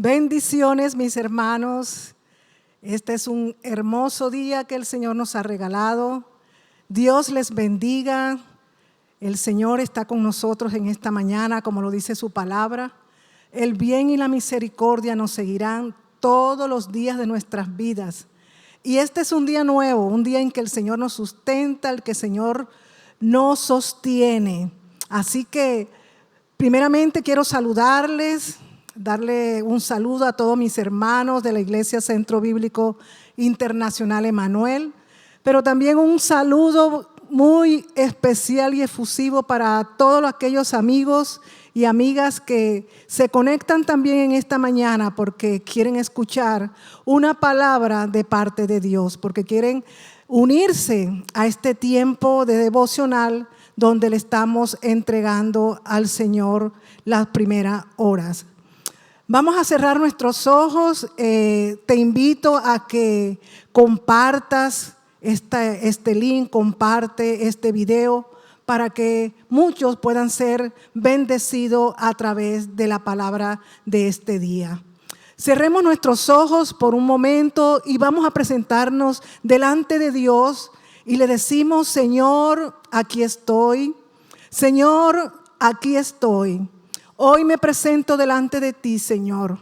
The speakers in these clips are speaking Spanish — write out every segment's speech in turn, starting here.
Bendiciones, mis hermanos. Este es un hermoso día que el Señor nos ha regalado. Dios les bendiga. El Señor está con nosotros en esta mañana, como lo dice su palabra. El bien y la misericordia nos seguirán todos los días de nuestras vidas. Y este es un día nuevo, un día en que el Señor nos sustenta, el que el Señor nos sostiene. Así que, primeramente quiero saludarles, darle un saludo a todos mis hermanos de la Iglesia Centro Bíblico Internacional Emanuel, pero también un saludo muy especial y efusivo para todos aquellos amigos y amigas que se conectan también en esta mañana porque quieren escuchar una palabra de parte de Dios, porque quieren unirse a este tiempo de devocional donde le estamos entregando al Señor las primeras horas. Vamos a cerrar nuestros ojos. Te invito a que compartas este link, comparte este video para que muchos puedan ser bendecidos a través de la palabra de este día. Cerremos nuestros ojos por un momento y vamos a presentarnos delante de Dios y le decimos: Señor, aquí estoy. Señor, aquí estoy. Hoy me presento delante de ti, Señor.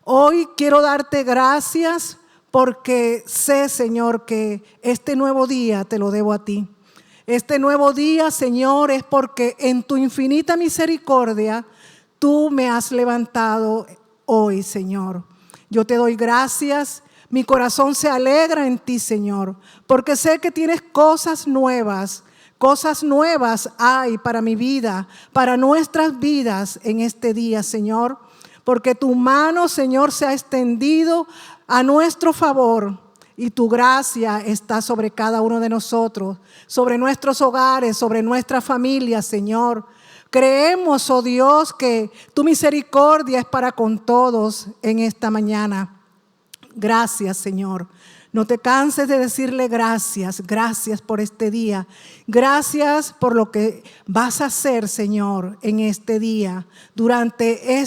Hoy quiero darte gracias porque sé, Señor, que este nuevo día te lo debo a ti. Este nuevo día, Señor, es porque en tu infinita misericordia tú me has levantado hoy, Señor. Yo te doy gracias. Mi corazón se alegra en ti, Señor, porque sé que tienes cosas nuevas. Cosas nuevas hay para mi vida, para nuestras vidas en este día, Señor. Porque tu mano, Señor, se ha extendido a nuestro favor y tu gracia está sobre cada uno de nosotros, sobre nuestros hogares, sobre nuestra familia, Señor. Creemos, oh Dios, que tu misericordia es para con todos en esta mañana. Gracias, Señor. No te canses de decirle gracias, gracias por este día. Gracias por lo que vas a hacer, Señor, en este día, durante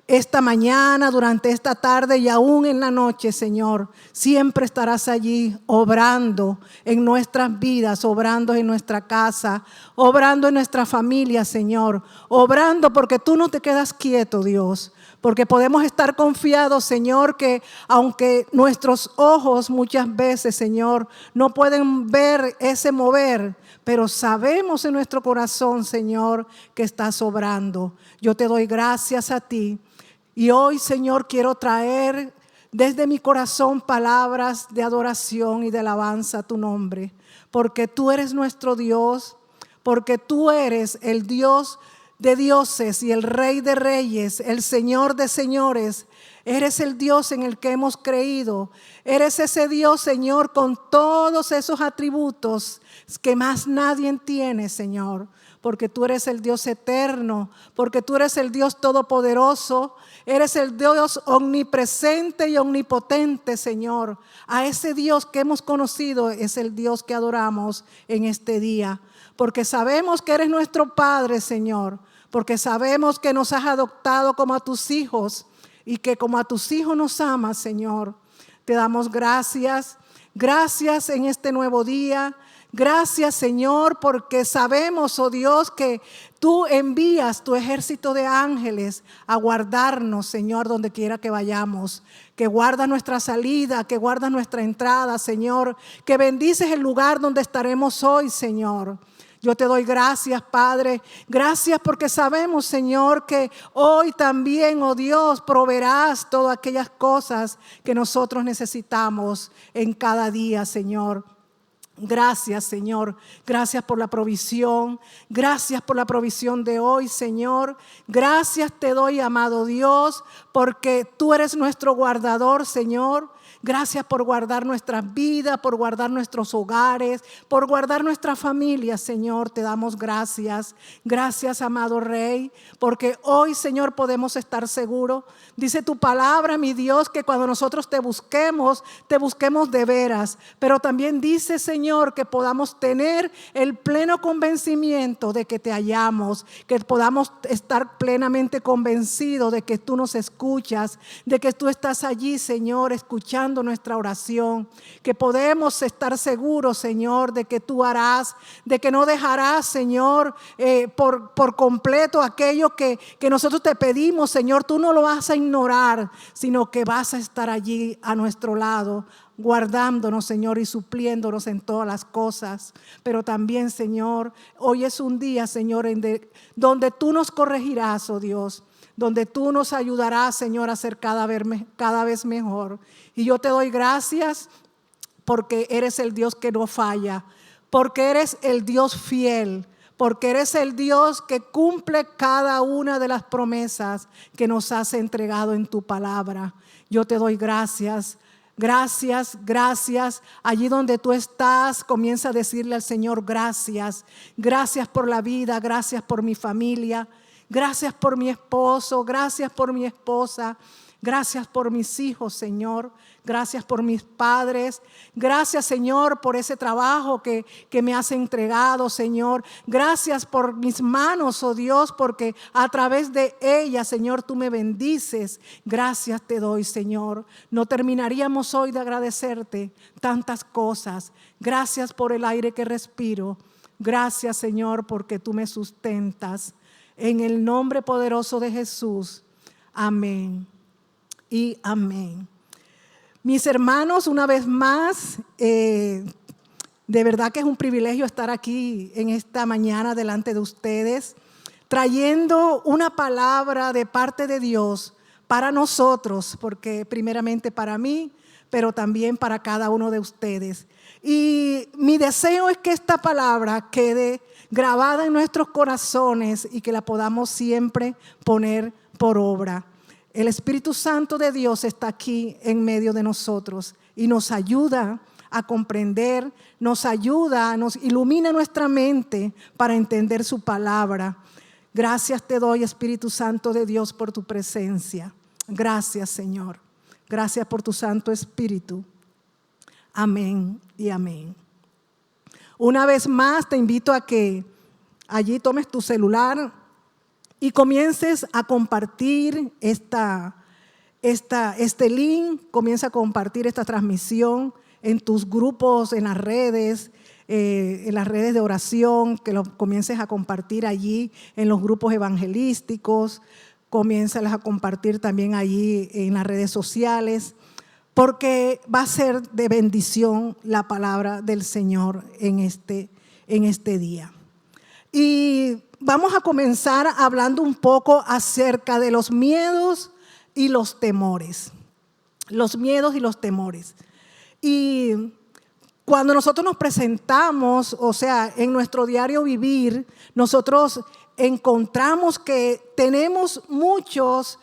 esta mañana, durante esta tarde y aún en la noche, Señor. Siempre estarás allí obrando en nuestras vidas, obrando en nuestra casa, obrando en nuestra familia, Señor. Obrando porque tú no te quedas quieto, Dios. Porque podemos estar confiados, Señor, que aunque nuestros ojos muchas veces, Señor, no pueden ver ese mover, pero sabemos en nuestro corazón, Señor, que estás obrando. Yo te doy gracias a ti. Y hoy, Señor, quiero traer desde mi corazón palabras de adoración y de alabanza a tu nombre. Porque tú eres nuestro Dios, porque tú eres el Dios de dioses y el Rey de reyes, el Señor de señores. Eres el Dios en el que hemos creído. Eres ese Dios, Señor, con todos esos atributos que más nadie tiene, Señor. Porque tú eres el Dios eterno, porque tú eres el Dios todopoderoso, eres el Dios omnipresente y omnipotente, Señor. A ese Dios que hemos conocido es el Dios que adoramos en este día. Porque sabemos que eres nuestro Padre, Señor. Porque sabemos que nos has adoptado como a tus hijos y que como a tus hijos nos amas, Señor. Te damos gracias. Gracias en este nuevo día. Gracias, Señor, porque sabemos, oh Dios, que tú envías tu ejército de ángeles a guardarnos, Señor, donde quiera que vayamos. Que guarda nuestra salida, que guarda nuestra entrada, Señor. Que bendices el lugar donde estaremos hoy, Señor. Yo te doy gracias, Padre. Gracias porque sabemos, Señor, que hoy también, oh Dios, proveerás todas aquellas cosas que nosotros necesitamos en cada día, Señor. Gracias, Señor. Gracias por la provisión. Gracias por la provisión de hoy, Señor. Gracias te doy, amado Dios, porque tú eres nuestro guardador, Señor. Gracias por guardar nuestras vidas, por guardar nuestros hogares, por guardar nuestra familia, Señor. Te damos gracias. Gracias, amado Rey, porque hoy, Señor, podemos estar seguros. Dice tu palabra, mi Dios, que cuando nosotros te busquemos de veras. Pero también dice, Señor, que podamos tener el pleno convencimiento de que te hallamos, que podamos estar plenamente convencidos de que tú nos escuchas, de que tú estás allí, Señor, escuchando nuestra oración, que podemos estar seguros, Señor, de que tú harás, de que no dejarás, Señor, por completo aquello que nosotros te pedimos, Señor. Tú no lo vas a ignorar, sino que vas a estar allí a nuestro lado, guardándonos, Señor, y supliéndonos en todas las cosas. Pero también, Señor, hoy es un día, Señor, donde tú nos corregirás, oh Dios, donde tú nos ayudarás, Señor, a ser cada vez mejor. Y yo te doy gracias porque eres el Dios que no falla, porque eres el Dios fiel, porque eres el Dios que cumple cada una de las promesas que nos has entregado en tu palabra. Yo te doy gracias. Gracias, gracias. Allí donde tú estás, comienza a decirle al Señor gracias. Gracias por la vida, gracias por mi familia. Gracias por mi esposo, gracias por mi esposa, gracias por mis hijos, Señor. Gracias por mis padres. Gracias, Señor, por ese trabajo que me has entregado, Señor. Gracias por mis manos, oh Dios, porque a través de ellas, Señor, tú me bendices. Gracias te doy, Señor. No terminaríamos hoy de agradecerte tantas cosas. Gracias por el aire que respiro. Gracias, Señor, porque tú me sustentas. En el nombre poderoso de Jesús. Amén y amén. Mis hermanos, una vez más, de verdad que es un privilegio estar aquí en esta mañana delante de ustedes, trayendo una palabra de parte de Dios para nosotros, porque primeramente para mí, pero también para cada uno de ustedes. Y mi deseo es que esta palabra quede grabada en nuestros corazones y que la podamos siempre poner por obra. El Espíritu Santo de Dios está aquí en medio de nosotros y nos ayuda a comprender, nos ilumina nuestra mente para entender su palabra. Gracias te doy, Espíritu Santo de Dios, por tu presencia. Gracias, Señor. Gracias por tu Santo Espíritu. Amén y amén. Una vez más te invito a que allí tomes tu celular y comiences a compartir este link, comienza a compartir esta transmisión en tus grupos, en las redes de oración, que lo comiences a compartir allí en los grupos evangelísticos, comiénzalas a compartir también allí en las redes sociales, porque va a ser de bendición la palabra del Señor en este día. Y vamos a comenzar hablando un poco acerca de los miedos y los temores. Los miedos y los temores. Y cuando nosotros nos presentamos, o sea, en nuestro diario vivir, nosotros encontramos que tenemos muchas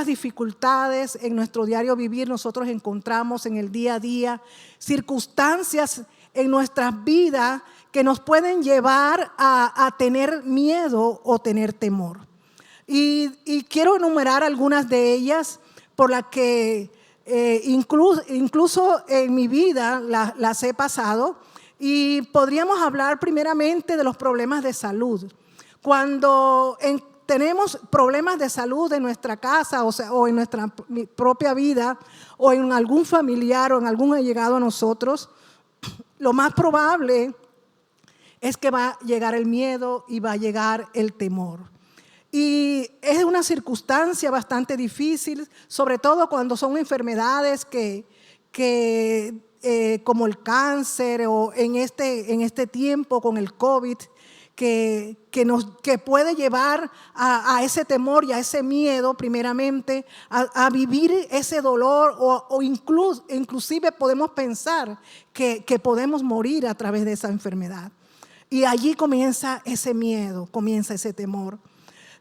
dificultades en nuestro diario vivir. Nosotros encontramos en el día a día circunstancias en nuestras vidas que nos pueden llevar a tener miedo o tener temor. Y quiero enumerar algunas de ellas por las que incluso en mi vida las he pasado. Y podríamos hablar primeramente de los problemas de salud. Cuando tenemos problemas de salud en nuestra casa, o en nuestra propia vida, o en algún familiar o en algún allegado a nosotros, lo más probable es que va a llegar el miedo y va a llegar el temor. Y es una circunstancia bastante difícil, sobre todo cuando son enfermedades como el cáncer, o en este tiempo con el COVID, que puede llevar a ese temor y a ese miedo, primeramente, a vivir ese dolor, o inclusive podemos pensar que podemos morir a través de esa enfermedad. Y allí comienza ese miedo, comienza ese temor.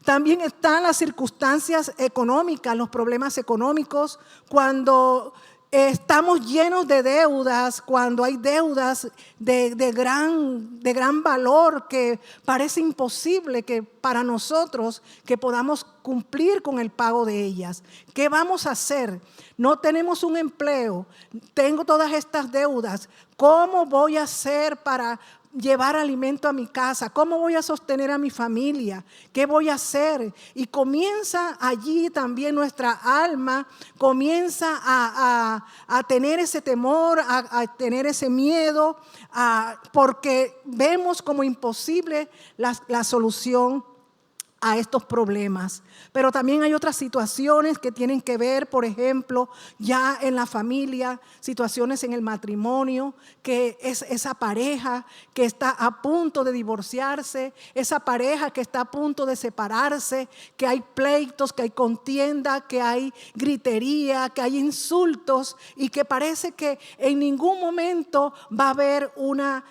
También están las circunstancias económicas, los problemas económicos, cuando Estamos llenos de deudas, cuando hay deudas de gran valor que parece imposible que para nosotros que podamos cumplir con el pago de ellas. ¿Qué vamos a hacer? No tenemos un empleo, tengo todas estas deudas. ¿Cómo voy a hacer para llevar alimento a mi casa? ¿Cómo voy a sostener a mi familia? ¿Qué voy a hacer? Y comienza allí también nuestra alma, comienza a tener ese temor, a tener ese miedo, porque vemos como imposible la solución a estos problemas. Pero también hay otras situaciones que tienen que ver, por ejemplo, ya en la familia, situaciones en el matrimonio, que es esa pareja que está a punto de divorciarse, esa pareja que está a punto de separarse, que hay pleitos, que hay contienda, que hay gritería, que hay insultos y que parece que en ningún momento va a haber una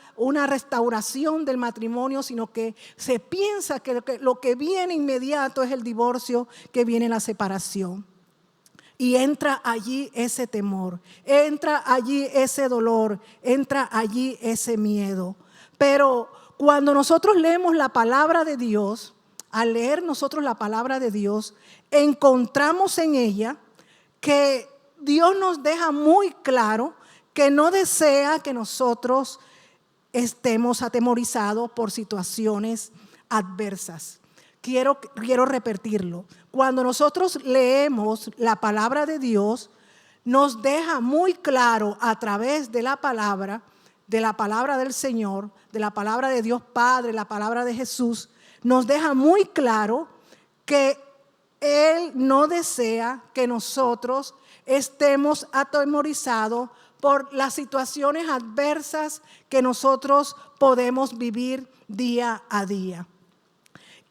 restauración del matrimonio, sino que se piensa que lo que viene inmediato es el divorcio, que viene la separación. Y entra allí ese temor, entra allí ese dolor, entra allí ese miedo. Pero cuando nosotros leemos la palabra de Dios, al leer nosotros la palabra de Dios, encontramos en ella que Dios nos deja muy claro que no desea que nosotros estemos atemorizados por situaciones adversas. Quiero repetirlo. Cuando nosotros leemos la palabra de Dios, nos deja muy claro a través de la palabra del Señor, de la palabra de Dios Padre, la palabra de Jesús, nos deja muy claro que Él no desea que nosotros estemos atemorizados por las situaciones adversas que nosotros podemos vivir día a día.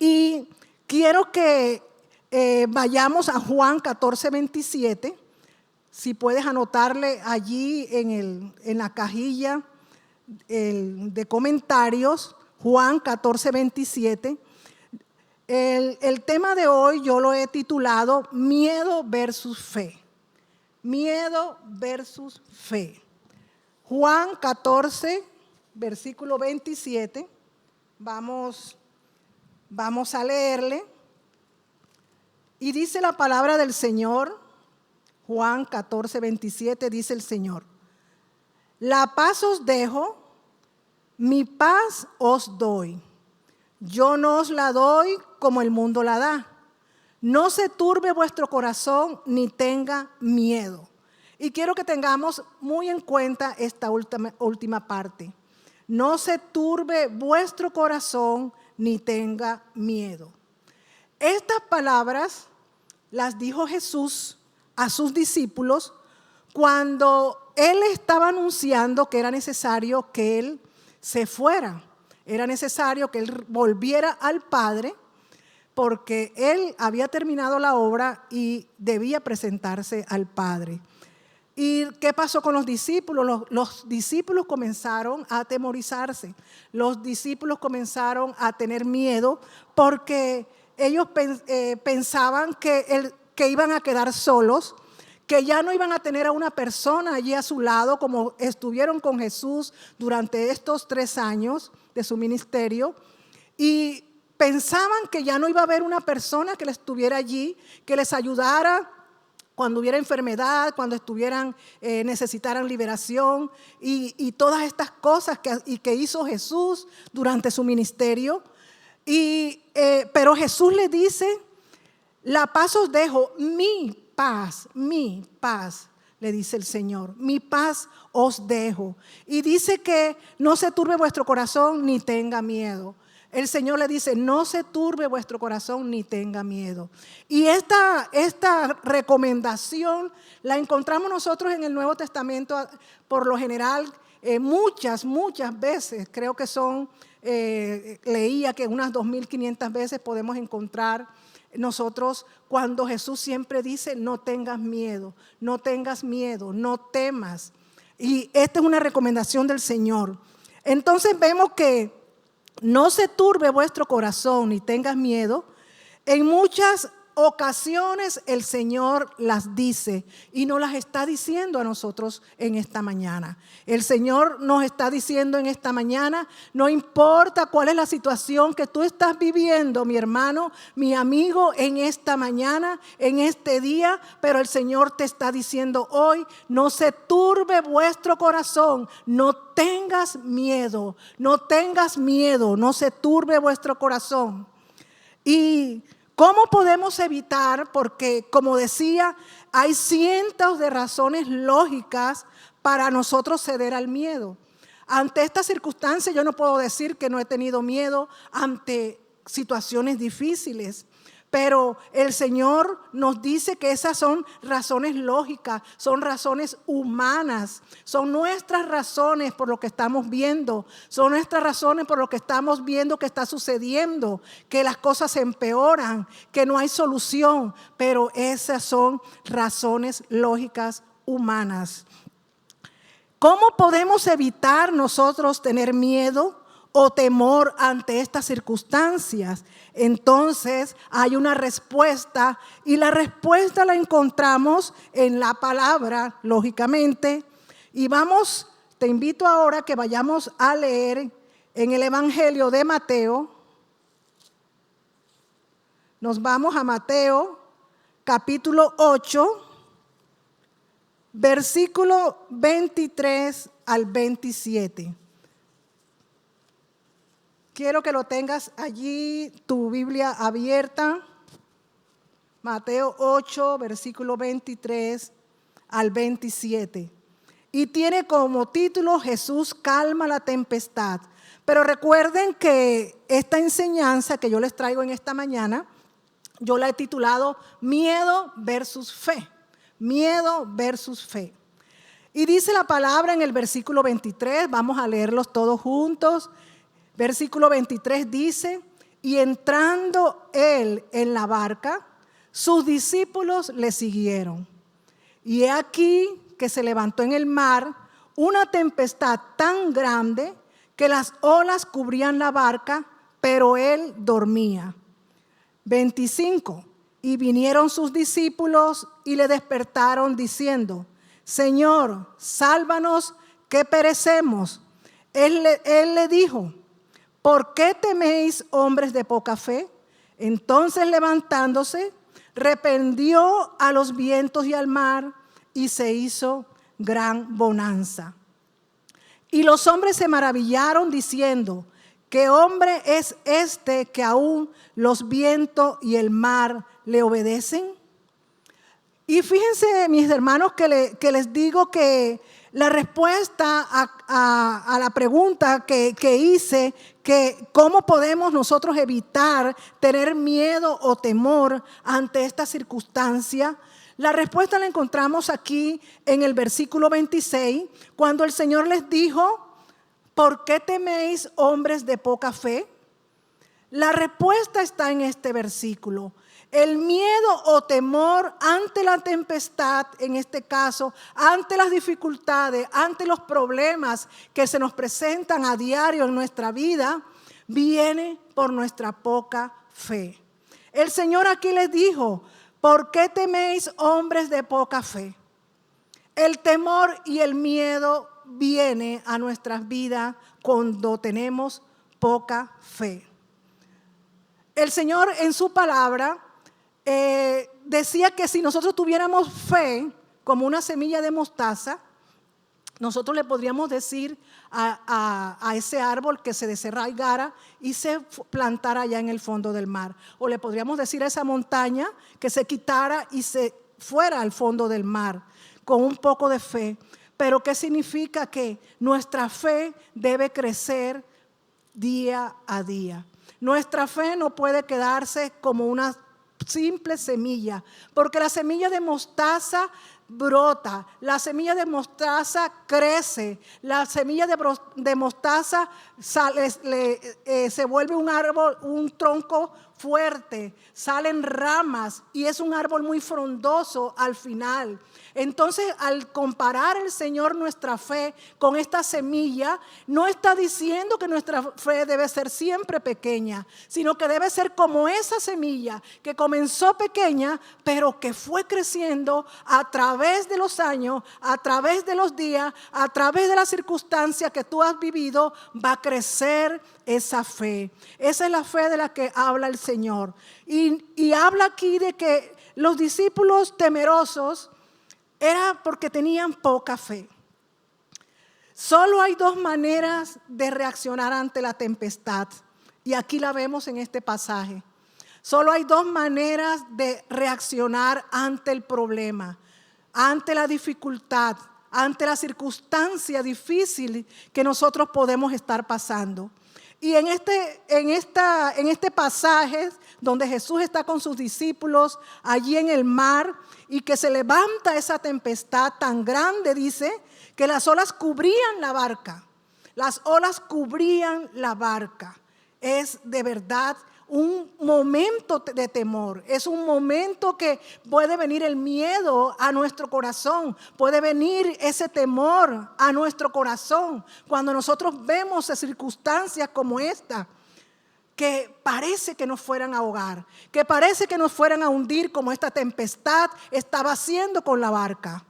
Y quiero que vayamos a Juan 14:27. Si puedes anotarle allí en la cajilla de comentarios, Juan 14:27. El tema de hoy yo lo he titulado Miedo versus Fe. Miedo versus fe. Juan 14, versículo 27. Vamos a leerle. Y dice la palabra del Señor, Juan 14, 27, dice el Señor: la paz os dejo, mi paz os doy. Yo no os la doy como el mundo la da. No se turbe vuestro corazón ni tenga miedo. Y quiero que tengamos muy en cuenta esta última parte. No se turbe vuestro corazón ni tenga miedo. Estas palabras las dijo Jesús a sus discípulos cuando Él estaba anunciando que era necesario que Él se fuera. Era necesario que Él volviera al Padre, porque Él había terminado la obra y debía presentarse al Padre. ¿Y qué pasó con los discípulos? Los discípulos comenzaron a atemorizarse. Los discípulos comenzaron a tener miedo porque ellos pensaban que iban a quedar solos, que ya no iban a tener a una persona allí a su lado como estuvieron con Jesús durante estos 3 años de su ministerio. Y pensaban que ya no iba a haber una persona que les estuviera allí, que les ayudara cuando hubiera enfermedad, cuando necesitaran liberación y todas estas cosas que hizo Jesús durante su ministerio. Pero Jesús le dice: la paz os dejo, mi paz, le dice el Señor, mi paz os dejo. Y dice que no se turbe vuestro corazón ni tenga miedo. El Señor le dice: no se turbe vuestro corazón ni tenga miedo. Y esta recomendación la encontramos nosotros en el Nuevo Testamento por lo general muchas veces. Creo que leía que unas 2.500 veces podemos encontrar nosotros cuando Jesús siempre dice: no tengas miedo, no temas. Y esta es una recomendación del Señor. Entonces vemos que no se turbe vuestro corazón ni tengas miedo. En muchas ocasiones el Señor las dice y nos las está diciendo a nosotros en esta mañana. El Señor nos está diciendo en esta mañana, no importa cuál es la situación que tú estás viviendo, mi hermano, mi amigo, en esta mañana, en este día, pero el Señor te está diciendo hoy, no se turbe vuestro corazón, no tengas miedo, no se turbe vuestro corazón. ¿Y cómo podemos evitar? Porque, como decía, hay cientos de razones lógicas para nosotros ceder al miedo. Ante esta circunstancia yo no puedo decir que no he tenido miedo ante situaciones difíciles. Pero el Señor nos dice que esas son razones lógicas, son razones humanas, son nuestras razones por lo que estamos viendo, son nuestras razones por lo que estamos viendo que está sucediendo, que las cosas se empeoran, que no hay solución, pero esas son razones lógicas humanas. ¿Cómo podemos evitar nosotros tener miedo o temor ante estas circunstancias? Entonces hay una respuesta y la respuesta la encontramos en la palabra, lógicamente. Y te invito ahora que vayamos a leer en el Evangelio de Mateo. Nos vamos a Mateo capítulo 8, versículo 23 al 27. Quiero que lo tengas allí, tu Biblia abierta. Mateo 8, versículo 23 al 27. Y tiene como título Jesús calma la tempestad. Pero recuerden que esta enseñanza que yo les traigo en esta mañana, yo la he titulado Miedo versus Fe. Miedo versus fe. Y dice la palabra en el versículo 23, vamos a leerlos todos juntos. Versículo 23 dice, y entrando él en la barca, sus discípulos le siguieron. Y he aquí que se levantó en el mar una tempestad tan grande que las olas cubrían la barca, pero él dormía. 25, y vinieron sus discípulos y le despertaron diciendo, Señor, sálvanos que perecemos. Él le dijo, ¿por qué teméis, hombres de poca fe? Entonces levantándose, reprendió a los vientos y al mar y se hizo gran bonanza. Y los hombres se maravillaron diciendo, ¿qué hombre es este que aún los vientos y el mar le obedecen? Y fíjense, mis hermanos, que les digo que la respuesta a la pregunta que hice, que cómo podemos nosotros evitar tener miedo o temor ante esta circunstancia, la respuesta la encontramos aquí en el versículo 26, cuando el Señor les dijo, ¿por qué teméis, hombres de poca fe? La respuesta está en este versículo. El miedo o temor ante la tempestad, en este caso, ante las dificultades, ante los problemas que se nos presentan a diario en nuestra vida, viene por nuestra poca fe. El Señor aquí les dijo, ¿por qué teméis, hombres de poca fe? El temor y el miedo viene a nuestras vidas cuando tenemos poca fe. El Señor en su palabra decía que si nosotros tuviéramos fe como una semilla de mostaza, nosotros le podríamos decir a ese árbol que se desarraigara y se plantara allá en el fondo del mar. O le podríamos decir a esa montaña que se quitara y se fuera al fondo del mar con un poco de fe. Pero ¿qué significa? Que nuestra fe debe crecer día a día. Nuestra fe no puede quedarse como una simple semilla, porque la semilla de mostaza brota, la semilla de mostaza crece, la semilla de mostaza se vuelve un árbol, un tronco fuerte, salen ramas y es un árbol muy frondoso al final. Entonces, al comparar el Señor nuestra fe con esta semilla, no está diciendo que nuestra fe debe ser siempre pequeña, sino que debe ser como esa semilla que comenzó pequeña, pero que fue creciendo a través de los años, a través de los días, a través de las circunstancias que tú has vivido, va a crecer esa fe. Esa es la fe de la que habla el Señor. Y habla aquí de que los discípulos temerosos era porque tenían poca fe. Solo hay dos maneras de reaccionar ante la tempestad. Y aquí la vemos en este pasaje. Solo hay dos maneras de reaccionar ante el problema, ante la dificultad, ante la circunstancia difícil que nosotros podemos estar pasando. Y en este pasaje donde Jesús está con sus discípulos allí en el mar y que se levanta esa tempestad tan grande, dice que las olas cubrían la barca. Las olas cubrían la barca. Es de verdad un momento de temor, es un momento que puede venir el miedo a nuestro corazón, puede venir ese temor a nuestro corazón cuando nosotros vemos circunstancias como esta, que parece que nos fueran a ahogar, que parece que nos fueran a hundir como esta tempestad estaba haciendo con la barca.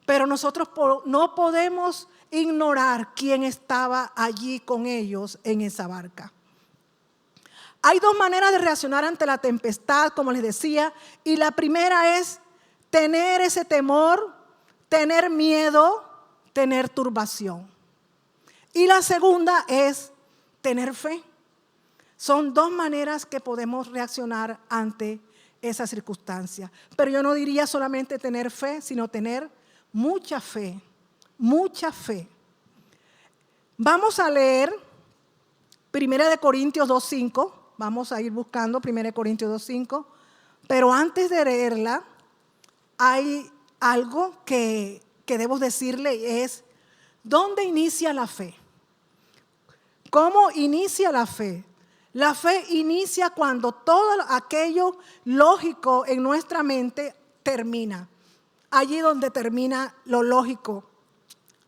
Pero nosotros no podemos ignorar quién estaba allí con ellos en esa barca. Hay dos maneras de reaccionar ante la tempestad, como les decía, y la primera es tener ese temor, tener miedo, tener turbación. Y la segunda es tener fe. Son dos maneras que podemos reaccionar ante esa circunstancia. Pero yo no diría solamente tener fe, sino tener mucha fe, mucha fe. Vamos a leer 1 Corintios 2:5. Vamos a ir buscando 1 Corintios 2:5. Pero antes de leerla, hay algo que debo decirle, es ¿dónde inicia la fe? ¿Cómo inicia la fe? La fe inicia cuando todo aquello lógico en nuestra mente termina. Allí donde termina lo lógico.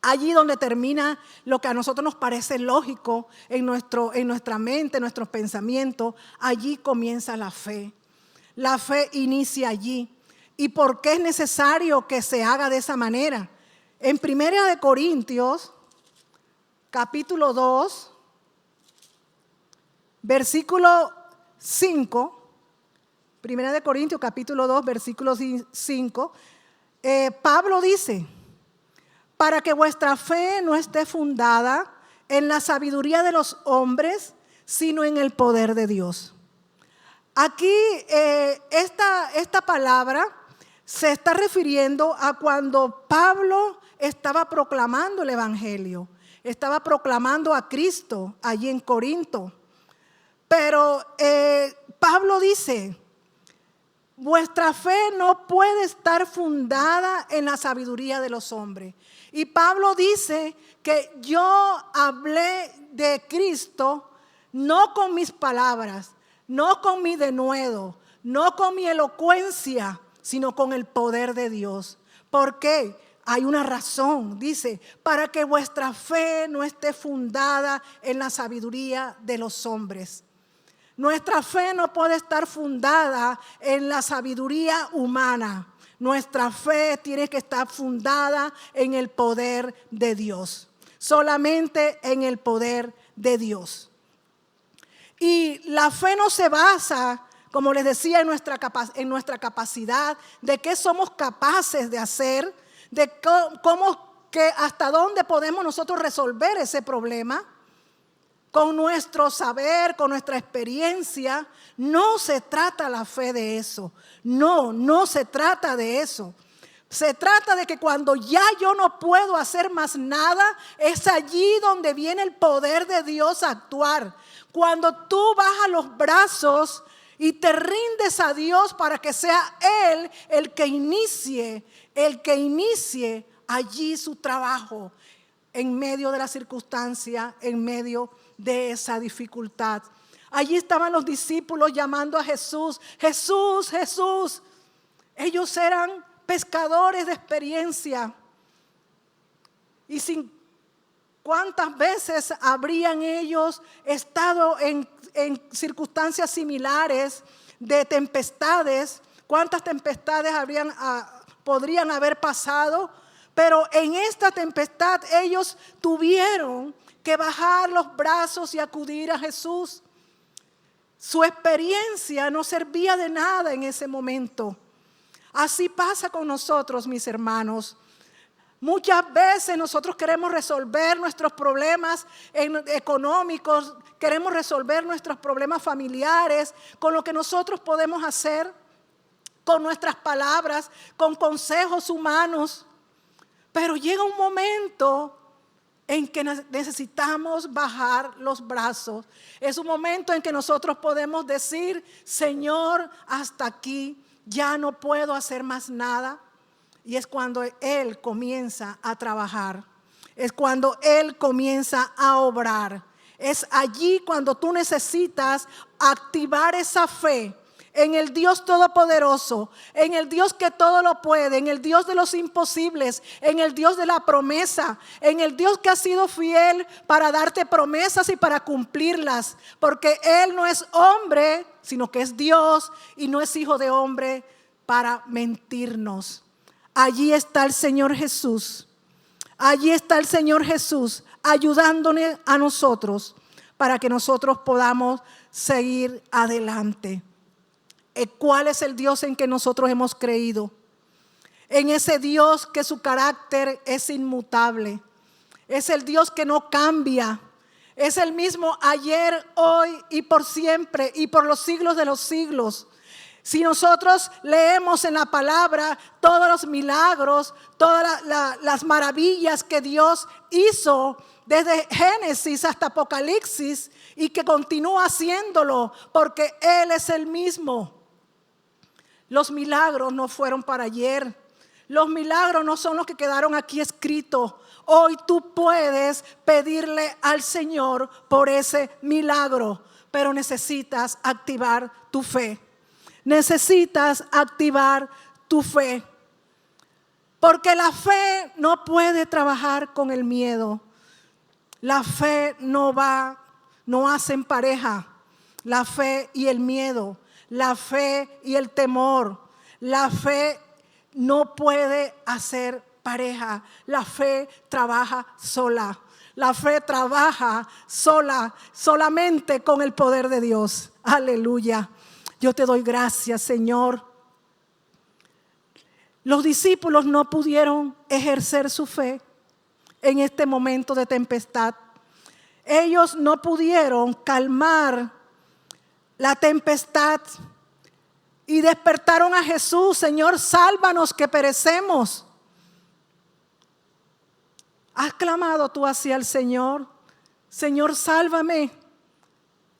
Allí donde termina lo que a nosotros nos parece lógico en nuestra mente, en nuestros pensamientos, allí comienza la fe. La fe inicia allí. ¿Y por qué es necesario que se haga de esa manera? En 1 Corintios, capítulo 2, versículo 5, 1 Corintios, capítulo 2, versículo 5, Pablo dice: para que vuestra fe no esté fundada en la sabiduría de los hombres, sino en el poder de Dios. Aquí esta palabra se está refiriendo a cuando Pablo estaba proclamando el Evangelio, estaba proclamando a Cristo allí en Corinto. Pero Pablo dice: vuestra fe no puede estar fundada en la sabiduría de los hombres. Y Pablo dice que yo hablé de Cristo no con mis palabras, no con mi denuedo, no con mi elocuencia, sino con el poder de Dios. ¿Por qué? Hay una razón, dice, para que vuestra fe no esté fundada en la sabiduría de los hombres. Nuestra fe no puede estar fundada en la sabiduría humana. Nuestra fe tiene que estar fundada en el poder de Dios. Solamente en el poder de Dios. Y la fe no se basa, como les decía, en nuestra capacidad, de qué somos capaces de hacer, de hasta dónde podemos nosotros resolver ese problema. Con nuestro saber, con nuestra experiencia. No se trata la fe de eso. No se trata de eso. Se trata de que cuando ya yo no puedo hacer más nada, es allí donde viene el poder de Dios a actuar. Cuando tú bajas los brazos y te rindes a Dios para que sea Él el que inicie allí su trabajo en medio de la circunstancia, en medio de esa dificultad. Allí estaban los discípulos llamando a Jesús. Jesús, Jesús. Ellos eran pescadores de experiencia. Y sin cuántas veces habrían ellos estado en circunstancias similares de tempestades, cuántas tempestades podrían haber pasado, pero en esta tempestad ellos tuvieron que bajar los brazos y acudir a Jesús. Su experiencia no servía de nada en ese momento. Así pasa con nosotros, mis hermanos. Muchas veces nosotros queremos resolver nuestros problemas económicos, queremos resolver nuestros problemas familiares con lo que nosotros podemos hacer, con nuestras palabras, con consejos humanos. Pero llega un momento en que necesitamos bajar los brazos. Es un momento en que nosotros podemos decir: Señor, hasta aquí, ya no puedo hacer más nada. Y es cuando Él comienza a trabajar. Es cuando Él comienza a obrar. Es allí cuando tú necesitas activar esa fe en el Dios Todopoderoso, en el Dios que todo lo puede, en el Dios de los imposibles, en el Dios de la promesa, en el Dios que ha sido fiel para darte promesas y para cumplirlas. Porque Él no es hombre, sino que es Dios, y no es hijo de hombre para mentirnos. Allí está el Señor Jesús. Allí está el Señor Jesús ayudándonos a nosotros para que nosotros podamos seguir adelante. ¿Cuál es el Dios en que nosotros hemos creído? En ese Dios que su carácter es inmutable. Es el Dios que no cambia. Es el mismo ayer, hoy y por siempre y por los siglos de los siglos. Si nosotros leemos en la palabra todos los milagros, todas las maravillas que Dios hizo desde Génesis hasta Apocalipsis y que continúa haciéndolo porque Él es el mismo. Los milagros no fueron para ayer. Los milagros no son los que quedaron aquí escritos. Hoy tú puedes pedirle al Señor por ese milagro, pero necesitas activar tu fe. Necesitas activar tu fe. Porque la fe no puede trabajar con el miedo. La fe no hacen pareja. La fe y el miedo, la fe y el temor. La fe no puede hacer pareja. La fe trabaja sola. La fe trabaja sola, solamente con el poder de Dios. Aleluya. Yo te doy gracias, Señor. Los discípulos no pudieron ejercer su fe en este momento de tempestad. Ellos no pudieron calmar la tempestad y despertaron a Jesús: Señor, sálvanos que perecemos. ¿Has clamado tú hacia el Señor? Señor, sálvame.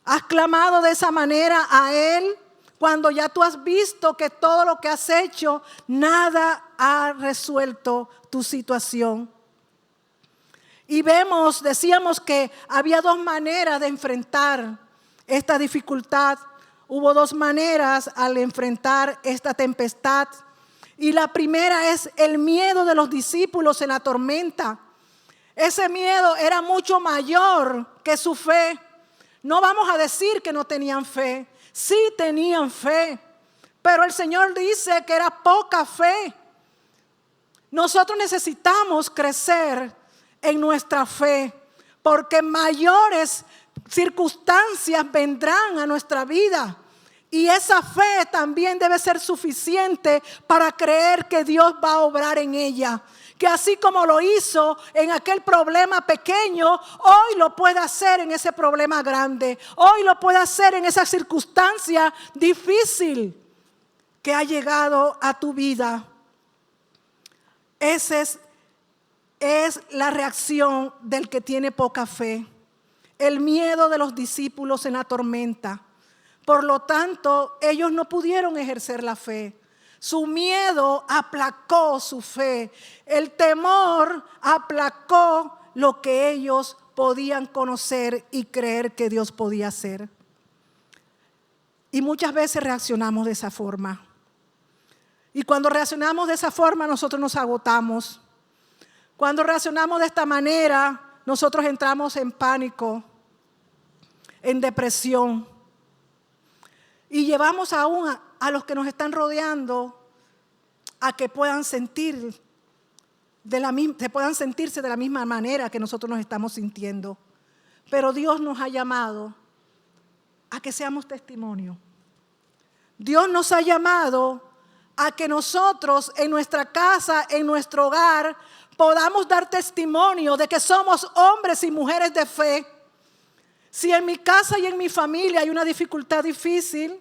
¿Has clamado de esa manera a Él? Cuando ya tú has visto que todo lo que has hecho, nada ha resuelto tu situación. Y decíamos que había dos maneras de enfrentar esta dificultad. Hubo dos maneras al enfrentar esta tempestad. Y la primera es el miedo de los discípulos en la tormenta. Ese miedo era mucho mayor que su fe. No vamos a decir que no tenían fe. Sí tenían fe, pero el Señor dice que era poca fe. Nosotros necesitamos crecer en nuestra fe, porque mayores circunstancias vendrán a nuestra vida. Y esa fe también debe ser suficiente para creer que Dios va a obrar en ella. Que así como lo hizo en aquel problema pequeño, hoy lo puede hacer en ese problema grande. Hoy lo puede hacer en esa circunstancia difícil que ha llegado a tu vida. Esa es la reacción del que tiene poca fe. El miedo de los discípulos en la tormenta. Por lo tanto, ellos no pudieron ejercer la fe. Su miedo aplacó su fe. El temor aplacó lo que ellos podían conocer y creer que Dios podía hacer. Y muchas veces reaccionamos de esa forma. Y cuando reaccionamos de esa forma, nosotros nos agotamos. Cuando reaccionamos de esta manera, nosotros entramos en pánico, en depresión. Y llevamos aún a los que nos están rodeando a que puedan sentirse de la misma manera que nosotros nos estamos sintiendo. Pero Dios nos ha llamado a que seamos testimonio. Dios nos ha llamado a que nosotros en nuestra casa, en nuestro hogar, podamos dar testimonio de que somos hombres y mujeres de fe. Si en mi casa y en mi familia hay una dificultad difícil,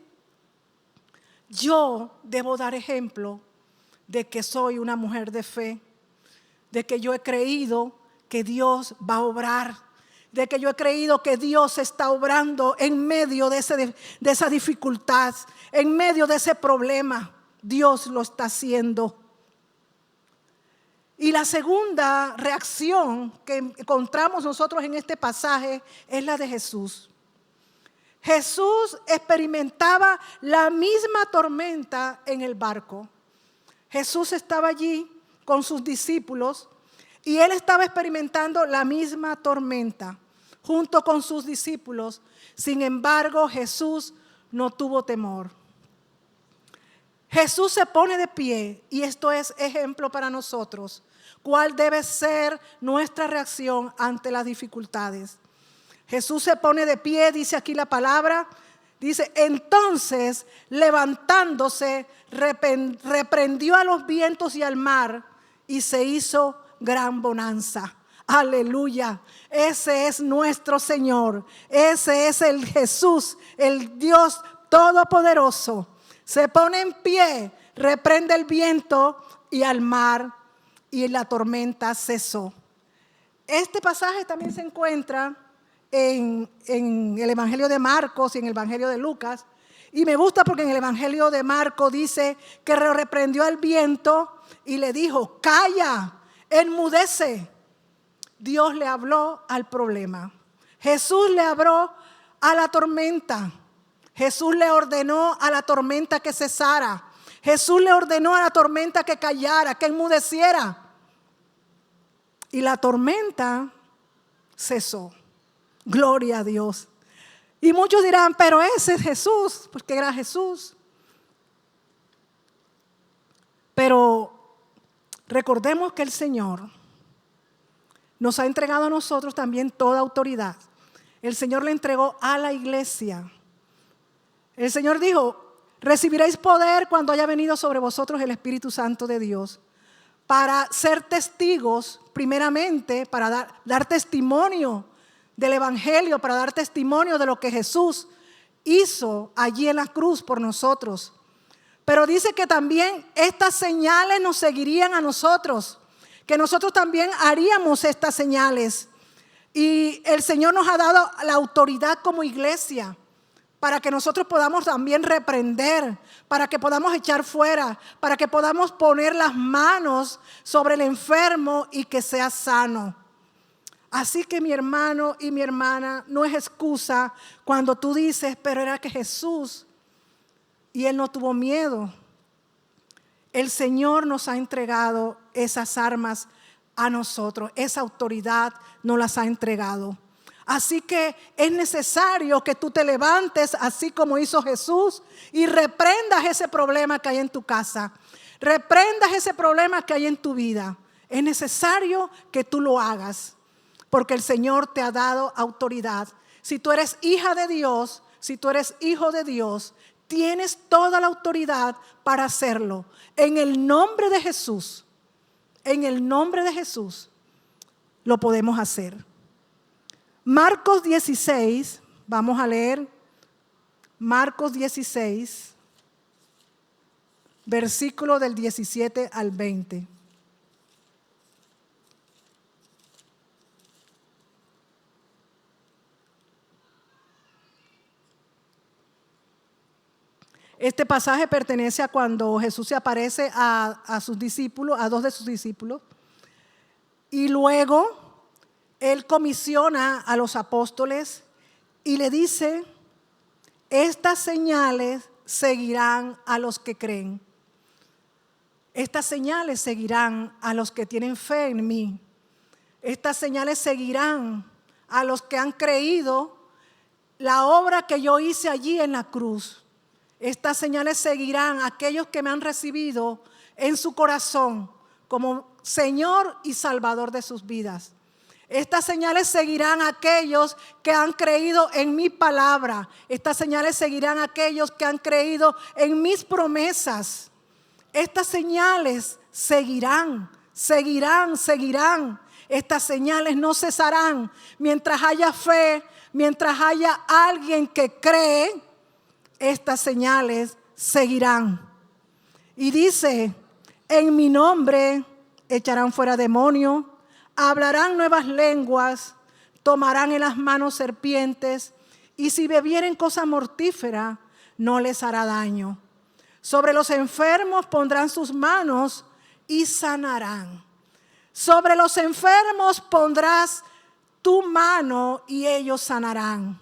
yo debo dar ejemplo de que soy una mujer de fe, de que yo he creído que Dios va a obrar, de que yo he creído que Dios está obrando en medio de esa dificultad, en medio de ese problema. Dios lo está haciendo. Y la segunda reacción que encontramos nosotros en este pasaje es la de Jesús. Jesús experimentaba la misma tormenta en el barco. Jesús estaba allí con sus discípulos y él estaba experimentando la misma tormenta junto con sus discípulos. Sin embargo, Jesús no tuvo temor. Jesús se pone de pie y esto es ejemplo para nosotros. ¿Cuál debe ser nuestra reacción ante las dificultades? Jesús se pone de pie, dice aquí la palabra, dice, entonces levantándose reprendió a los vientos y al mar y se hizo gran bonanza. Aleluya, ese es nuestro Señor, ese es el Jesús, el Dios todopoderoso. Se pone en pie, reprende el viento y al mar y la tormenta cesó. Este pasaje también se encuentra en el Evangelio de Marcos y en el Evangelio de Lucas. Y me gusta porque en el Evangelio de Marcos dice que reprendió al viento y le dijo, calla, enmudece. Dios le habló al problema. Jesús le habló a la tormenta. Jesús le ordenó a la tormenta que cesara. Jesús le ordenó a la tormenta que callara, que enmudeciera. Y la tormenta cesó. Gloria a Dios. Y muchos dirán, pero ese es Jesús, porque era Jesús. Pero recordemos que el Señor nos ha entregado a nosotros también toda autoridad. El Señor le entregó a la iglesia. El Señor dijo, recibiréis poder cuando haya venido sobre vosotros el Espíritu Santo de Dios, para ser testigos, primeramente, para dar testimonio del Evangelio, para dar testimonio de lo que Jesús hizo allí en la cruz por nosotros. Pero dice que también estas señales nos seguirían a nosotros, que nosotros también haríamos estas señales. Y el Señor nos ha dado la autoridad como iglesia para que nosotros podamos también reprender, para que podamos echar fuera, para que podamos poner las manos sobre el enfermo y que sea sano. Así que mi hermano y mi hermana, no es excusa cuando tú dices, pero era que Jesús y Él no tuvo miedo. El Señor nos ha entregado esas armas a nosotros, esa autoridad nos las ha entregado. Así que es necesario que tú te levantes así como hizo Jesús y reprendas ese problema que hay en tu casa. Reprendas ese problema que hay en tu vida. Es necesario que tú lo hagas porque el Señor te ha dado autoridad. Si tú eres hija de Dios, si tú eres hijo de Dios, tienes toda la autoridad para hacerlo. En el nombre de Jesús, en el nombre de Jesús, lo podemos hacer. Marcos 16, vamos a leer Marcos 16, versículo del 17 al 20. Este pasaje pertenece a cuando Jesús se aparece a sus discípulos, a dos de sus discípulos, y luego Él comisiona a los apóstoles y le dice, estas señales seguirán a los que creen. Estas señales seguirán a los que tienen fe en mí. Estas señales seguirán a los que han creído la obra que yo hice allí en la cruz. Estas señales seguirán a aquellos que me han recibido en su corazón como Señor y Salvador de sus vidas. Estas señales seguirán a aquellos que han creído en mi palabra. Estas señales seguirán a aquellos que han creído en mis promesas. Estas señales seguirán. Estas señales no cesarán mientras haya fe, mientras haya alguien que cree. Estas señales seguirán. Y dice, en mi nombre echarán fuera demonios, hablarán nuevas lenguas, tomarán en las manos serpientes, y si bebieren cosa mortífera, no les hará daño. Sobre los enfermos pondrán sus manos y sanarán. Sobre los enfermos pondrás tu mano y ellos sanarán.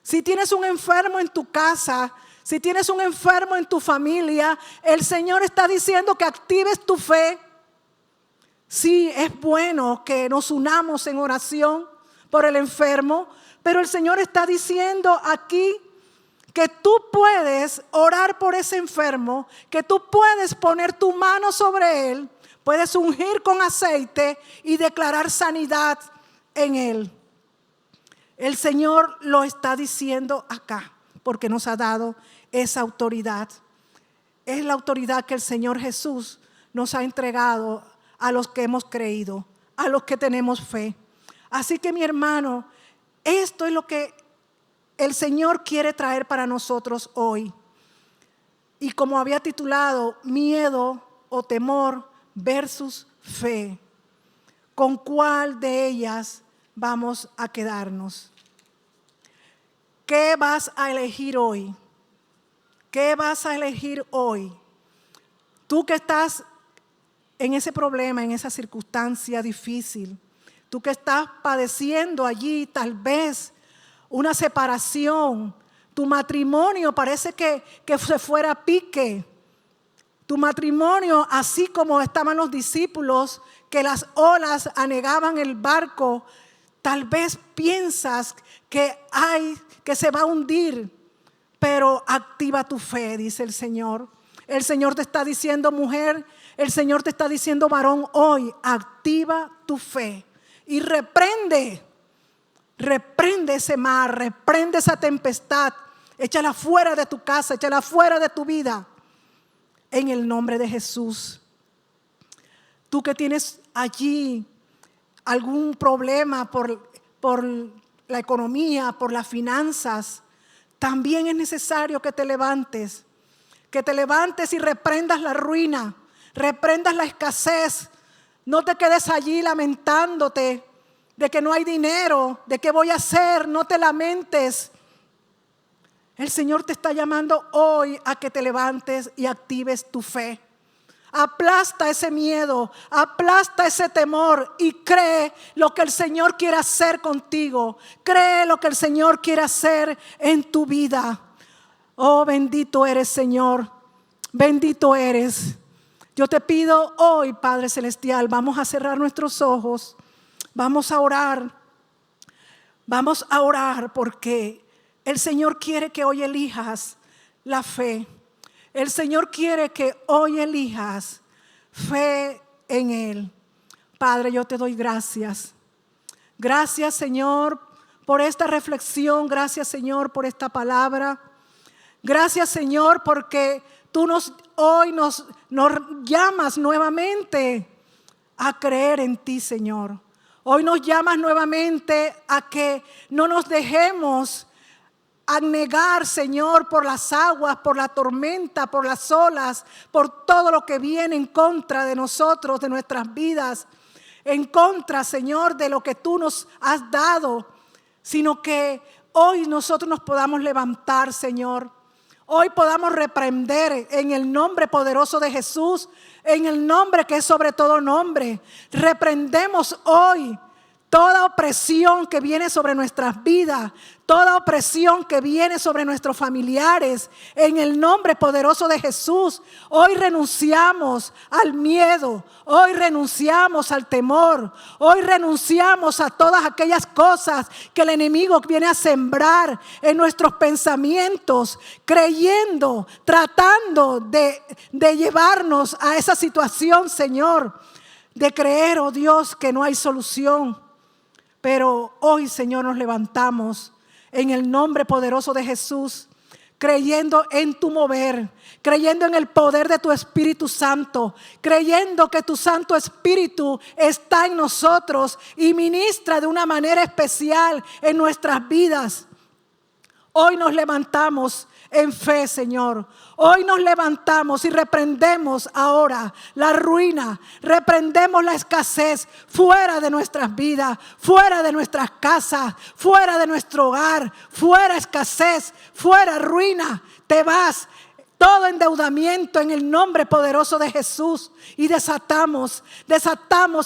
Si tienes un enfermo en tu casa, si tienes un enfermo en tu familia, el Señor está diciendo que actives tu fe. Sí, es bueno que nos unamos en oración por el enfermo, pero el Señor está diciendo aquí que tú puedes orar por ese enfermo, que tú puedes poner tu mano sobre él, puedes ungir con aceite y declarar sanidad en él. El Señor lo está diciendo acá porque nos ha dado esa autoridad. Es la autoridad que el Señor Jesús nos ha entregado a los que hemos creído, a los que tenemos fe. Así que mi hermano, esto es lo que el Señor quiere traer para nosotros hoy. Y como había titulado, miedo o temor versus fe. ¿Con cuál de ellas vamos a quedarnos? ¿Qué vas a elegir hoy? ¿Qué vas a elegir hoy? Tú que estás en ese problema, en esa circunstancia difícil, tú que estás padeciendo allí tal vez una separación, tu matrimonio parece que se fuera a pique. Tu matrimonio, así como estaban los discípulos, que las olas anegaban el barco, tal vez piensas que se va a hundir, pero activa tu fe, dice el Señor. El Señor te está diciendo, mujer, el Señor te está diciendo, varón, hoy activa tu fe y reprende ese mar, reprende esa tempestad, échala fuera de tu casa, échala fuera de tu vida, en el nombre de Jesús. Tú que tienes allí algún problema por la economía, por las finanzas, también es necesario que te levantes y reprendas la ruina, reprendas la escasez. No te quedes allí lamentándote de que no hay dinero, de qué voy a hacer. No te lamentes. El Señor te está llamando hoy a que te levantes y actives tu fe. Aplasta ese miedo, aplasta ese temor y cree lo que el Señor quiere hacer contigo. Cree lo que el Señor quiere hacer en tu vida. Oh, bendito eres, Señor. Bendito eres. Yo te pido hoy, Padre Celestial, vamos a cerrar nuestros ojos. Vamos a orar. Vamos a orar porque el Señor quiere que hoy elijas la fe. El Señor quiere que hoy elijas fe en Él. Padre, yo te doy gracias. Gracias, Señor, por esta reflexión. Gracias, Señor, por esta palabra. Gracias, Señor, porque tú hoy nos llamas nuevamente a creer en ti, Señor. Hoy nos llamas nuevamente a que no nos dejemos anegar, Señor, por las aguas, por la tormenta, por las olas, por todo lo que viene en contra de nosotros, de nuestras vidas, en contra, Señor, de lo que tú nos has dado, sino que hoy nosotros nos podamos levantar, Señor. Hoy podamos reprender en el nombre poderoso de Jesús, en el nombre que es sobre todo nombre. Reprendemos hoy toda opresión que viene sobre nuestras vidas, toda opresión que viene sobre nuestros familiares, en el nombre poderoso de Jesús, hoy renunciamos al miedo, hoy renunciamos al temor, hoy renunciamos a todas aquellas cosas que el enemigo viene a sembrar en nuestros pensamientos, creyendo, tratando de llevarnos a esa situación, Señor, de creer, oh Dios, que no hay solución. Pero hoy, Señor, nos levantamos en el nombre poderoso de Jesús, creyendo en tu mover, creyendo en el poder de tu Espíritu Santo, creyendo que tu Santo Espíritu está en nosotros y ministra de una manera especial en nuestras vidas. Hoy nos levantamos en fe, Señor. Hoy nos levantamos y reprendemos ahora la ruina, reprendemos la escasez fuera de nuestras vidas, fuera de nuestras casas, fuera de nuestro hogar, fuera escasez, fuera ruina. Te vas. Todo endeudamiento en el nombre poderoso de Jesús. Y desatamos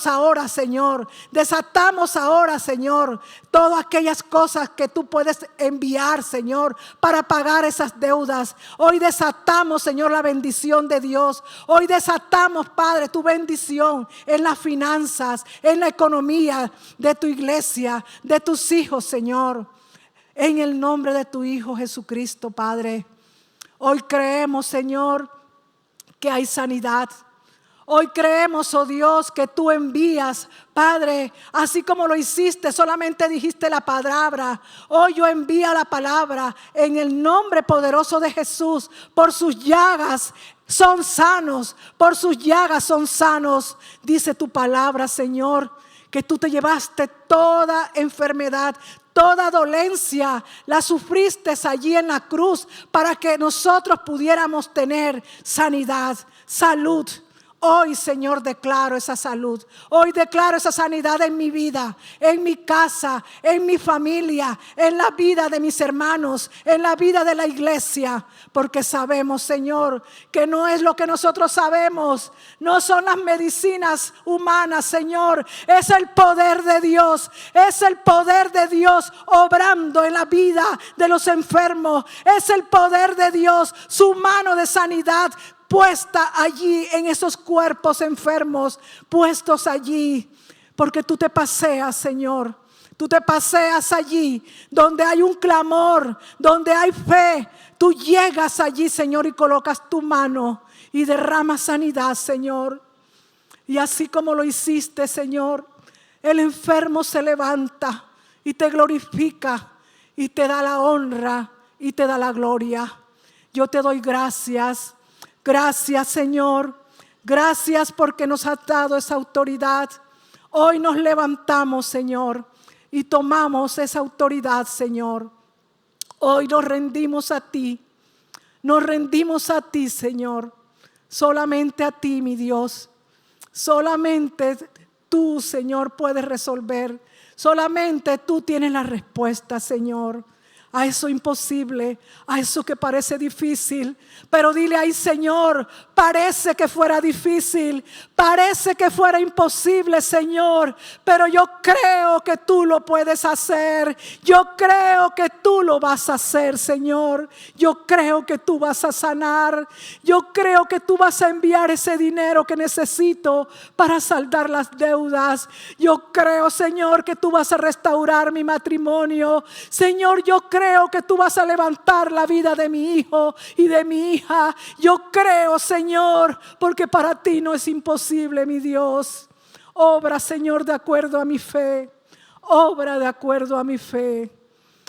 ahora, Señor. Desatamos ahora, Señor, todas aquellas cosas que tú puedes enviar, Señor, para pagar esas deudas. Hoy desatamos, Señor, la bendición de Dios. Hoy desatamos, Padre, tu bendición en las finanzas, en la economía de tu iglesia, de tus hijos, Señor. En el nombre de tu Hijo Jesucristo, Padre. Hoy creemos, Señor, que hay sanidad. Hoy creemos, oh Dios, que tú envías, Padre, así como lo hiciste, solamente dijiste la palabra. Hoy yo envío la palabra en el nombre poderoso de Jesús. Por sus llagas son sanos, por sus llagas son sanos. Dice tu palabra, Señor, que tú te llevaste toda enfermedad, toda dolencia, la sufriste allí en la cruz para que nosotros pudiéramos tener sanidad, salud. Hoy, Señor, declaro esa salud. Hoy declaro esa sanidad en mi vida, en mi casa, en mi familia, en la vida de mis hermanos, en la vida de la iglesia. Porque sabemos, Señor, que no es lo que nosotros sabemos. No son las medicinas humanas, Señor. Es el poder de Dios. Es el poder de Dios obrando en la vida de los enfermos. Es el poder de Dios, su mano de sanidad puesta allí en esos cuerpos enfermos, puestos allí, porque tú te paseas, Señor. Tú te paseas allí donde hay un clamor, donde hay fe. Tú llegas allí, Señor, y colocas tu mano y derramas sanidad, Señor. Y así como lo hiciste, Señor, el enfermo se levanta y te glorifica y te da la honra y te da la gloria. Yo te doy gracias. Gracias, Señor. Gracias porque nos has dado esa autoridad. Hoy nos levantamos, Señor, y tomamos esa autoridad, Señor. Hoy nos rendimos a ti. Nos rendimos a ti, Señor. Solamente a ti, mi Dios. Solamente tú, Señor, puedes resolver. Solamente tú tienes la respuesta, Señor. A eso imposible, a eso que parece difícil. Pero dile ahí, Señor, parece que fuera difícil, parece que fuera imposible, Señor, pero yo creo que tú lo puedes hacer. Yo creo que tú lo vas a hacer, Señor. Yo creo que tú vas a sanar. Yo creo que tú vas a enviar ese dinero que necesito para saldar las deudas. Yo creo, Señor, que tú vas a restaurar mi matrimonio. Señor, yo creo que tú vas a levantar la vida de mi hijo y de mi hija. Yo creo, Señor, porque para ti no es imposible, mi Dios. Obra, Señor, de acuerdo a mi fe. Obra de acuerdo a mi fe.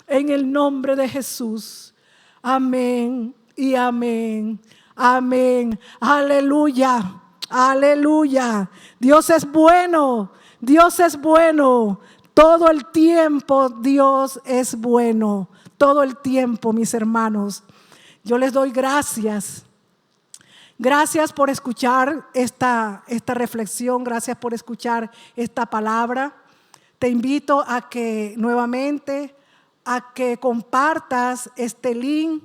En el nombre de Jesús. Amén y amén. Amén. Aleluya. Aleluya. Dios es bueno. Dios es bueno. Todo el tiempo Dios es bueno. Todo el tiempo, mis hermanos. Yo les doy gracias. Gracias por escuchar esta reflexión. Gracias por escuchar esta palabra. Te invito a que nuevamente, a que compartas este link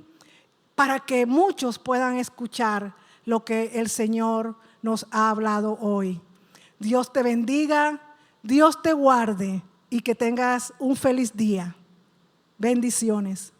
para que muchos puedan escuchar lo que el Señor nos ha hablado hoy. Dios te bendiga, Dios te guarde y que tengas un feliz día. Bendiciones.